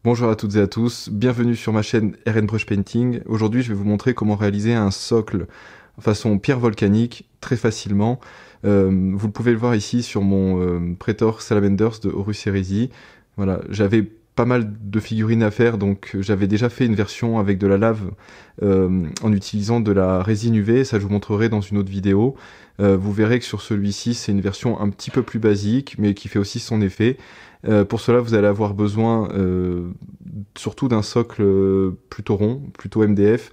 Bonjour à toutes et à tous, bienvenue sur ma chaîne RN Brush Painting. Aujourd'hui je vais vous montrer comment réaliser un socle façon pierre volcanique très facilement. Vous pouvez le voir ici sur mon Praetor Salamanders de Horus Heresy. Voilà, j'avais pas mal de figurines à faire, donc j'avais déjà fait une version avec de la lave en utilisant de la résine UV, ça je vous montrerai dans une autre vidéo. Vous verrez que sur celui-ci c'est une version un petit peu plus basique mais qui fait aussi son effet. Pour cela vous allez avoir besoin surtout d'un socle plutôt rond, plutôt MDF.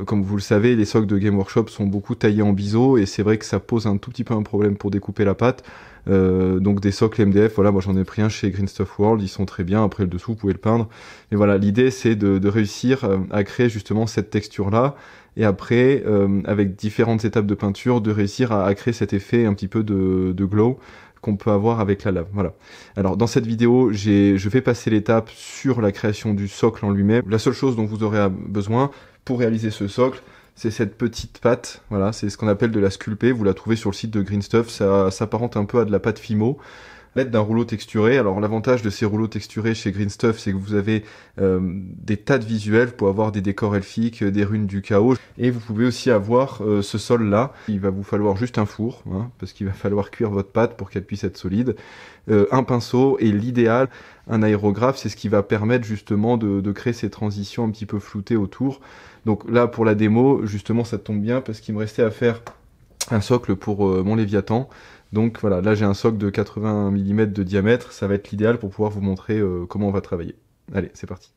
Comme vous le savez, les socles de Game Workshop sont beaucoup taillés en biseau et c'est vrai que ça pose un tout petit peu un problème pour découper la pâte. Donc des socles MDF, voilà, moi j'en ai pris un chez Green Stuff World, ils sont très bien, après le dessous vous pouvez le peindre. Et voilà, l'idée c'est de réussir à créer justement cette texture là, et après avec différentes étapes de peinture, de réussir à créer cet effet un petit peu de glow qu'on peut avoir avec la lave. Voilà. Alors dans cette vidéo, je vais passer l'étape sur la création du socle en lui-même. La seule chose dont vous aurez besoin pour réaliser ce socle, c'est cette petite pâte, voilà, c'est ce qu'on appelle de la sculpée, vous la trouvez sur le site de Green Stuff, ça s'apparente un peu à de la pâte Fimo, l'aide d'un rouleau texturé. Alors l'avantage de ces rouleaux texturés chez Green Stuff, c'est que vous avez des tas de visuels, vous pouvez avoir des décors elfiques, des runes du chaos, et vous pouvez aussi avoir ce sol là. Il va vous falloir juste un four, hein, parce qu'il va falloir cuire votre pâte pour qu'elle puisse être solide, un pinceau, et l'idéal, un aérographe, c'est ce qui va permettre justement de créer ces transitions un petit peu floutées autour. Donc là pour la démo, justement ça tombe bien parce qu'il me restait à faire un socle pour mon Léviathan. Donc voilà, là j'ai un socle de 80 mm de diamètre, ça va être l'idéal pour pouvoir vous montrer comment on va travailler. Allez, c'est parti.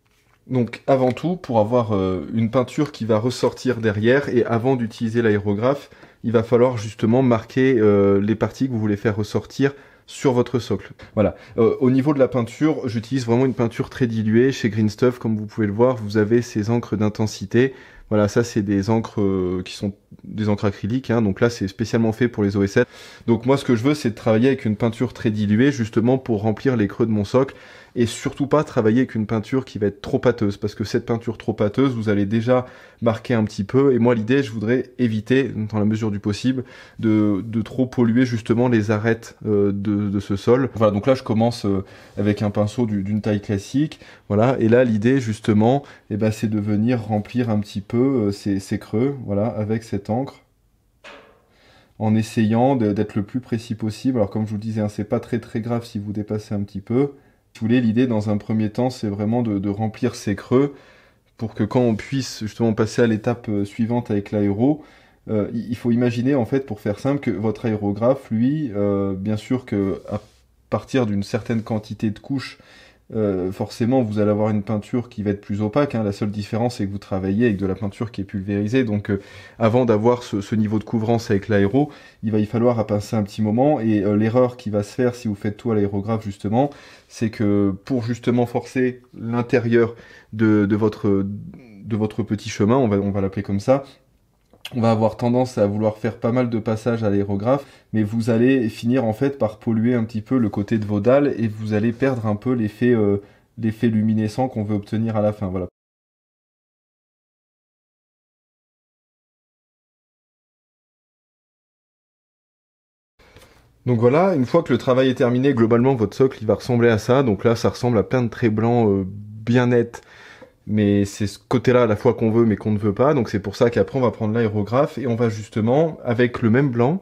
Donc avant tout, pour avoir une peinture qui va ressortir derrière, et avant d'utiliser l'aérographe, il va falloir justement marquer les parties que vous voulez faire ressortir sur votre socle. Voilà. Au niveau de la peinture, j'utilise vraiment une peinture très diluée. Chez Green Stuff, comme vous pouvez le voir, vous avez ces encres d'intensité. Voilà, ça c'est des encres qui sont des encres acryliques, hein, donc là c'est spécialement fait pour les OSL. Donc moi ce que je veux c'est de travailler avec une peinture très diluée justement pour remplir les creux de mon socle, et surtout pas travailler avec une peinture qui va être trop pâteuse, parce que cette peinture trop pâteuse vous allez déjà marquer un petit peu, et moi l'idée je voudrais éviter dans la mesure du possible de trop polluer justement les arêtes de ce sol. Voilà, donc là je commence avec un pinceau d'une taille classique, voilà, et là l'idée justement c'est de venir remplir un petit peu ces creux, voilà, avec cette encre, en essayant d'être le plus précis possible. Alors comme je vous le disais, hein, c'est pas très grave si vous dépassez un petit peu. Si vous voulez, l'idée dans un premier temps, c'est vraiment de remplir ces creux pour que quand on puisse justement passer à l'étape suivante avec l'aéro, il faut imaginer en fait, pour faire simple, que votre aérographe, lui, bien sûr que à partir d'une certaine quantité de couches, forcément vous allez avoir une peinture qui va être plus opaque, hein. La seule différence c'est que vous travaillez avec de la peinture qui est pulvérisée, donc avant d'avoir ce niveau de couvrance avec l'aéro, il va y falloir passer un petit moment, et l'erreur qui va se faire si vous faites tout à l'aérographe justement, c'est que pour justement forcer l'intérieur de votre petit chemin, on va l'appeler comme ça, on va avoir tendance à vouloir faire pas mal de passages à l'aérographe, mais vous allez finir en fait par polluer un petit peu le côté de vos dalles, et vous allez perdre un peu l'effet luminescent qu'on veut obtenir à la fin. Voilà. Donc voilà, une fois que le travail est terminé, globalement votre socle il va ressembler à ça. Donc là ça ressemble à plein de traits blancs bien nets, mais c'est ce côté-là à la fois qu'on veut mais qu'on ne veut pas. Donc c'est pour ça qu'après on va prendre l'aérographe et on va justement, avec le même blanc,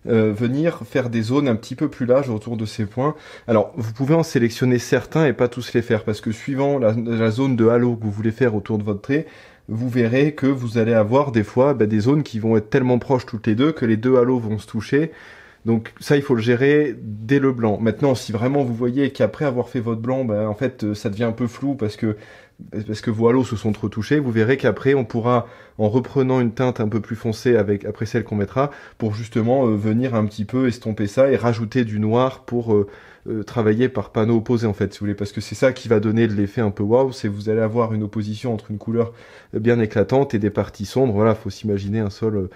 venir faire des zones un petit peu plus larges autour de ces points. Alors vous pouvez en sélectionner certains et pas tous les faire, parce que suivant la zone de halo que vous voulez faire autour de votre trait, vous verrez que vous allez avoir des fois des zones qui vont être tellement proches toutes les deux que les deux halos vont se toucher. Donc ça, il faut le gérer dès le blanc. Maintenant, si vraiment vous voyez qu'après avoir fait votre blanc, en fait, ça devient un peu flou parce que vos halos se sont trop touchés, vous verrez qu'après, on pourra, en reprenant une teinte un peu plus foncée après celle qu'on mettra, pour justement venir un petit peu estomper ça et rajouter du noir pour travailler par panneaux opposés, en fait, si vous voulez, parce que c'est ça qui va donner de l'effet un peu waouh, c'est vous allez avoir une opposition entre une couleur bien éclatante et des parties sombres. Voilà, faut s'imaginer un sol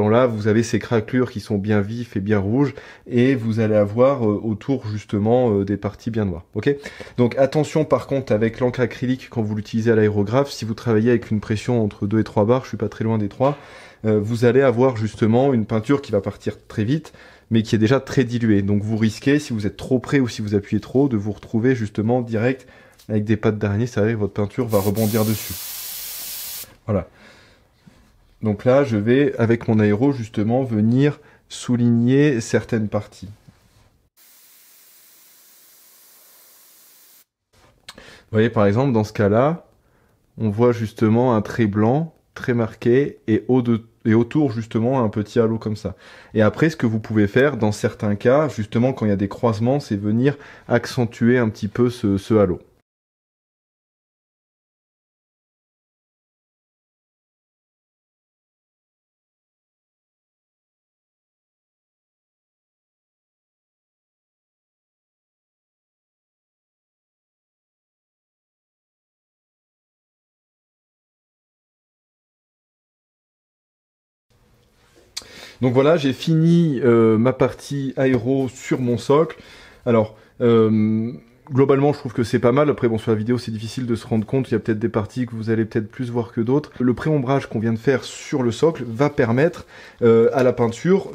en lave, vous avez ces craquelures qui sont bien vifs et bien rouges, et vous allez avoir autour justement des parties bien noires. Ok, donc attention par contre avec l'encre acrylique quand vous l'utilisez à l'aérographe, si vous travaillez avec une pression entre 2 et 3 bars, je suis pas très loin des 3, vous allez avoir justement une peinture qui va partir très vite, mais qui est déjà très dilué. Donc vous risquez, si vous êtes trop près ou si vous appuyez trop, de vous retrouver justement direct avec des pattes d'araignée, c'est-à-dire que votre peinture va rebondir dessus. Voilà. Donc là, je vais, avec mon aéro, justement, venir souligner certaines parties. Vous voyez, par exemple, dans ce cas-là, on voit justement un trait blanc, très marqué, et autour, justement, un petit halo comme ça. Et après, ce que vous pouvez faire, dans certains cas, justement, quand il y a des croisements, c'est venir accentuer un petit peu ce halo. Donc voilà, j'ai fini ma partie aéro sur mon socle. Alors, globalement, je trouve que c'est pas mal. Après, bon, sur la vidéo, c'est difficile de se rendre compte. Il y a peut-être des parties que vous allez peut-être plus voir que d'autres. Le pré-ombrage qu'on vient de faire sur le socle va permettre à la peinture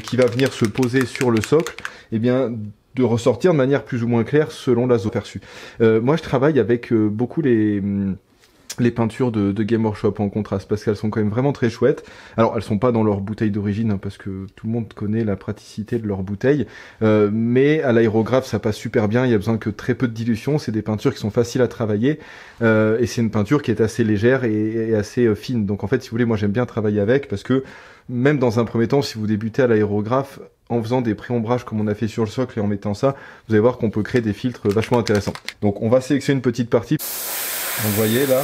qui va venir se poser sur le socle, eh bien, de ressortir de manière plus ou moins claire selon la zone perçue. Moi, je travaille avec beaucoup les peintures de Game Workshop en contraste, parce qu'elles sont quand même vraiment très chouettes. Alors, elles sont pas dans leur bouteille d'origine, hein, parce que tout le monde connaît la praticité de leur bouteille, mais à l'aérographe, ça passe super bien, il y a besoin que très peu de dilution, c'est des peintures qui sont faciles à travailler, et c'est une peinture qui est assez légère et assez fine. Donc en fait, si vous voulez, moi j'aime bien travailler avec, parce que même dans un premier temps, si vous débutez à l'aérographe, en faisant des pré-ombrages comme on a fait sur le socle et en mettant ça, vous allez voir qu'on peut créer des filtres vachement intéressants. Donc on va sélectionner une petite partie. Donc vous voyez là.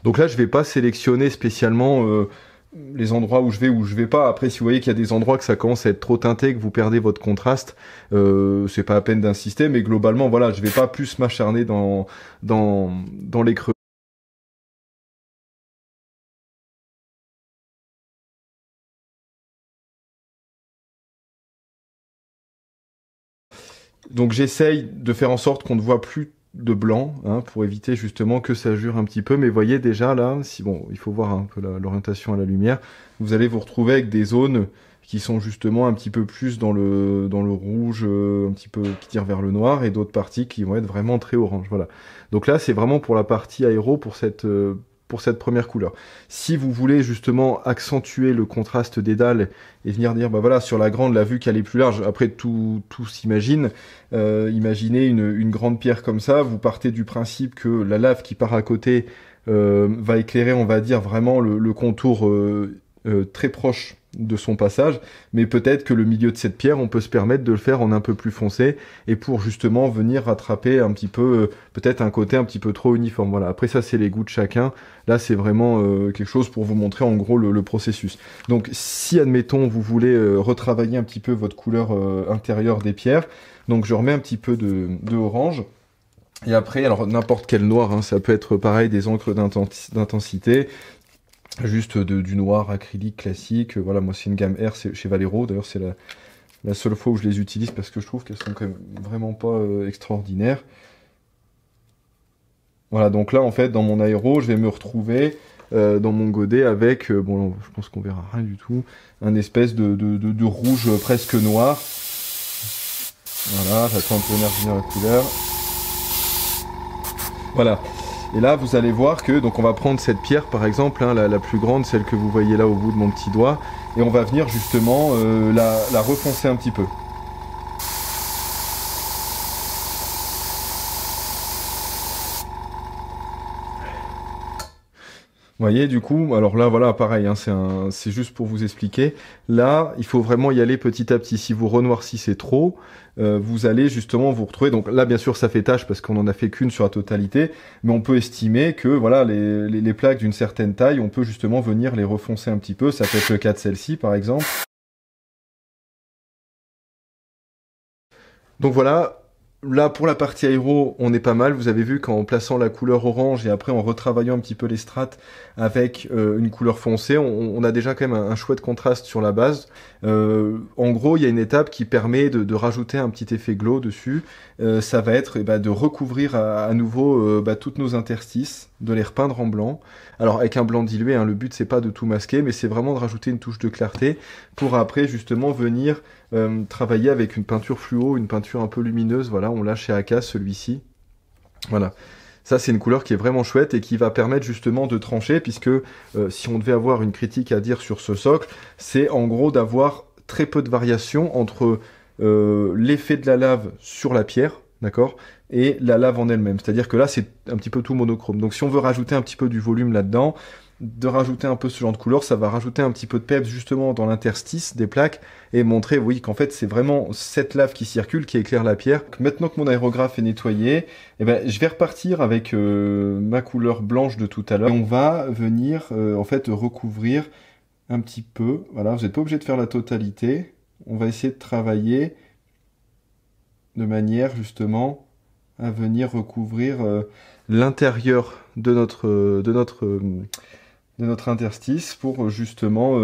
Donc là, je vais pas sélectionner spécialement les endroits où je vais pas. Après, si vous voyez qu'il y a des endroits que ça commence à être trop teinté, que vous perdez votre contraste, c'est pas à peine d'insister. Mais globalement, voilà, je vais pas plus m'acharner dans les creux. Donc j'essaye de faire en sorte qu'on ne voit plus de blanc, hein, pour éviter justement que ça jure un petit peu. Mais voyez déjà là, si bon, il faut voir un peu l'orientation à la lumière, vous allez vous retrouver avec des zones qui sont justement un petit peu plus dans le rouge, un petit peu qui tire vers le noir, et d'autres parties qui vont être vraiment très orange. Voilà. Donc là, c'est vraiment pour la partie aéro, pour cette première couleur. Si vous voulez justement accentuer le contraste des dalles et venir dire, bah voilà, sur la grande, la vue qu'elle est plus large, après tout s'imagine, imaginez une grande pierre comme ça, vous partez du principe que la lave qui part à côté va éclairer, on va dire, vraiment le contour très proche de son passage, mais peut-être que le milieu de cette pierre, on peut se permettre de le faire en un peu plus foncé, et pour justement venir rattraper un petit peu, peut-être un côté un petit peu trop uniforme. Voilà. Après ça, c'est les goûts de chacun. Là, c'est vraiment quelque chose pour vous montrer en gros le processus. Donc, si admettons vous voulez retravailler un petit peu votre couleur intérieure des pierres, donc je remets un petit peu de orange. Et après, alors n'importe quel noir, hein, ça peut être pareil, des encres d'intensité. Juste du noir acrylique classique. Voilà, moi c'est une gamme R chez Vallejo. D'ailleurs, c'est la seule fois où je les utilise parce que je trouve qu'elles sont quand même vraiment pas extraordinaires. Voilà, donc là en fait, dans mon aéro, je vais me retrouver dans mon godet avec, bon, je pense qu'on verra rien du tout, un espèce de rouge presque noir. Voilà, j'attends un peu venir la couleur. Voilà. Et là, vous allez voir que, donc on va prendre cette pierre par exemple, hein, la plus grande, celle que vous voyez là au bout de mon petit doigt, et on va venir justement la refoncer un petit peu. Vous voyez, du coup, alors là, voilà, pareil, hein, c'est juste pour vous expliquer. Là, il faut vraiment y aller petit à petit. Si vous renoircissez trop, vous allez justement vous retrouver. Donc là, bien sûr, ça fait tâche parce qu'on en a fait qu'une sur la totalité, mais on peut estimer que voilà, les plaques d'une certaine taille, on peut justement venir les refoncer un petit peu. Ça peut être le cas de celle-ci, par exemple. Donc voilà. Là, pour la partie aéro, on est pas mal. Vous avez vu qu'en plaçant la couleur orange et après en retravaillant un petit peu les strates avec une couleur foncée, on a déjà quand même un chouette contraste sur la base. En gros, il y a une étape qui permet de rajouter un petit effet glow dessus. Ça va être de recouvrir à nouveau toutes nos interstices. de les repeindre en blanc. Alors avec un blanc dilué, hein, le but c'est pas de tout masquer, mais c'est vraiment de rajouter une touche de clarté pour après justement venir travailler avec une peinture fluo, une peinture un peu lumineuse. Voilà, on l'a chez Aka, celui-ci. Voilà. Ça, c'est une couleur qui est vraiment chouette et qui va permettre justement de trancher, puisque si on devait avoir une critique à dire sur ce socle, c'est en gros d'avoir très peu de variation entre l'effet de la lave sur la pierre, d'accord, et la lave en elle-même. C'est-à-dire que là, c'est un petit peu tout monochrome. Donc si on veut rajouter un petit peu du volume là-dedans, de rajouter un peu ce genre de couleur, ça va rajouter un petit peu de peps justement dans l'interstice des plaques et montrer, oui, qu'en fait c'est vraiment cette lave qui circule qui éclaire la pierre. Donc, maintenant que mon aérographe est nettoyé, eh ben, je vais repartir avec ma couleur blanche de tout à l'heure. On va venir en fait recouvrir un petit peu. Voilà, vous n'êtes pas obligé de faire la totalité. On va essayer de travailler de manière justement à venir recouvrir l'intérieur de notre interstice pour justement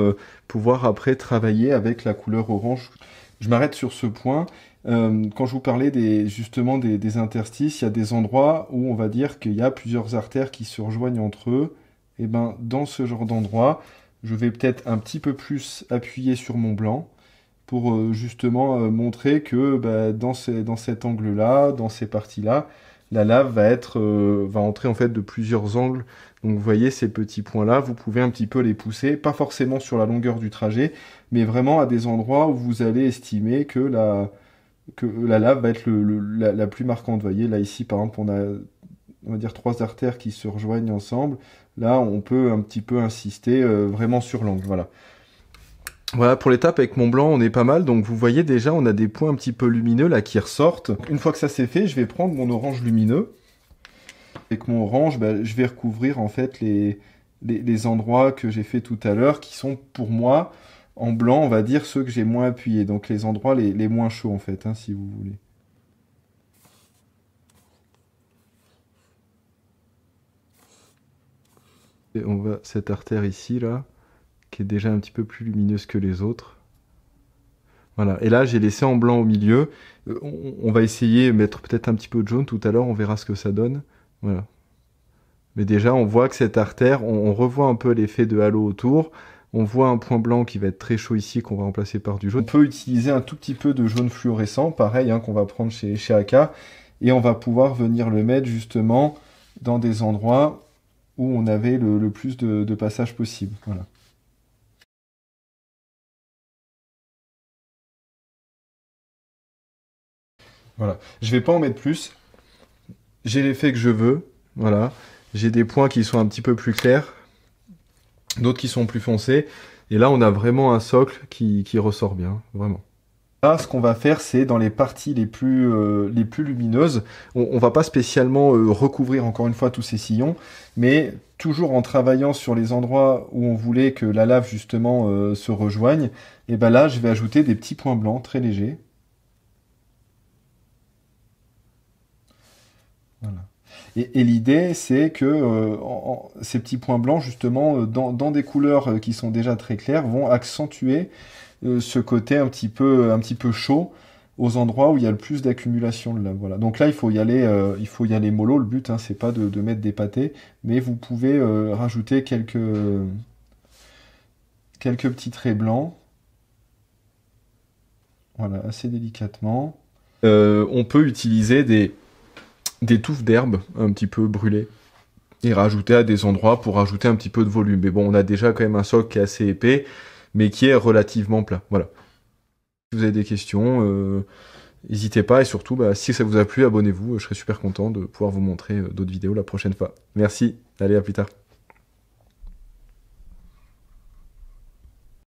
pouvoir après travailler avec la couleur orange. Je m'arrête sur ce point. Quand je vous parlais justement des interstices, il y a des endroits où on va dire qu'il y a plusieurs artères qui se rejoignent entre eux. Et ben dans ce genre d'endroit, je vais peut-être un petit peu plus appuyer sur mon blanc pour justement montrer que dans cet angle-là, dans ces parties-là, la lave va entrer en fait de plusieurs angles. Donc vous voyez ces petits points-là, vous pouvez un petit peu les pousser, pas forcément sur la longueur du trajet, mais vraiment à des endroits où vous allez estimer que la lave va être la plus marquante. Vous voyez, là ici par exemple, on va dire 3 artères qui se rejoignent ensemble. Là, on peut un petit peu insister vraiment sur l'angle, voilà. Voilà, pour l'étape avec mon blanc, on est pas mal. Donc vous voyez déjà, on a des points un petit peu lumineux là qui ressortent. Une fois que ça c'est fait, je vais prendre mon orange lumineux. Avec mon orange, je vais recouvrir en fait les endroits que j'ai fait tout à l'heure, qui sont pour moi, en blanc, on va dire ceux que j'ai moins appuyés. Donc les endroits les moins chauds en fait, hein, si vous voulez. Et on va, cette artère ici, là, qui est déjà un petit peu plus lumineuse que les autres. Voilà, et là j'ai laissé en blanc au milieu. On va essayer de mettre peut-être un petit peu de jaune tout à l'heure, on verra ce que ça donne. Voilà. Mais déjà on voit que cette artère, on revoit un peu l'effet de halo autour. On voit un point blanc qui va être très chaud ici, qu'on va remplacer par du jaune. On peut utiliser un tout petit peu de jaune fluorescent, pareil, hein, qu'on va prendre chez Aka. Et on va pouvoir venir le mettre justement dans des endroits où on avait le plus de passages possible. Voilà. Voilà. Je vais pas en mettre plus. J'ai l'effet que je veux. Voilà. J'ai des points qui sont un petit peu plus clairs, d'autres qui sont plus foncés. Et là, on a vraiment un socle qui ressort bien, vraiment. Là, ce qu'on va faire, c'est dans les parties les plus lumineuses, on va pas spécialement recouvrir encore une fois tous ces sillons, mais toujours en travaillant sur les endroits où on voulait que la lave justement se rejoigne. Et ben là, je vais ajouter des petits points blancs très légers. Voilà. Et l'idée, c'est que ces petits points blancs, justement, dans des couleurs qui sont déjà très claires, vont accentuer ce côté un petit peu chaud aux endroits où il y a le plus d'accumulation de lave. Voilà. Donc là, il faut y aller mollo. Le but, hein, c'est pas de mettre des pâtés, mais vous pouvez rajouter quelques petits traits blancs. Voilà, assez délicatement. On peut utiliser des touffes d'herbe un petit peu brûlées et rajouter à des endroits pour rajouter un petit peu de volume. Mais bon, on a déjà quand même un socle qui est assez épais, mais qui est relativement plat. Voilà. Si vous avez des questions, n'hésitez pas, et surtout, si ça vous a plu, abonnez-vous, je serai super content de pouvoir vous montrer d'autres vidéos la prochaine fois. Merci, allez, à plus tard.